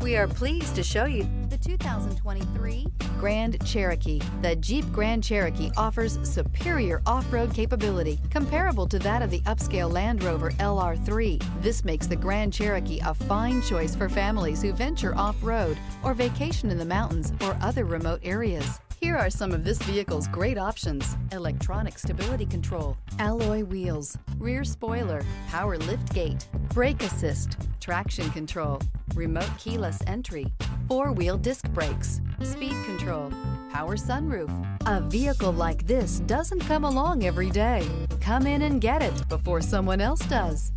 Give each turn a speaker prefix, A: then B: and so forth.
A: We are pleased to show you the 2023 Grand Cherokee. The Jeep Grand Cherokee offers superior off-road capability comparable to that of the upscale Land Rover LR3. This makes the Grand Cherokee a fine choice for families who venture off-road or vacation in the mountains or other remote areas. Here are some of this vehicle's great options: electronic stability control, alloy wheels, rear spoiler, power lift gate, brake assist, traction control, remote keyless entry, four-wheel disc brakes, speed control, power sunroof. A vehicle like this doesn't come along every day. Come in and get it before someone else does.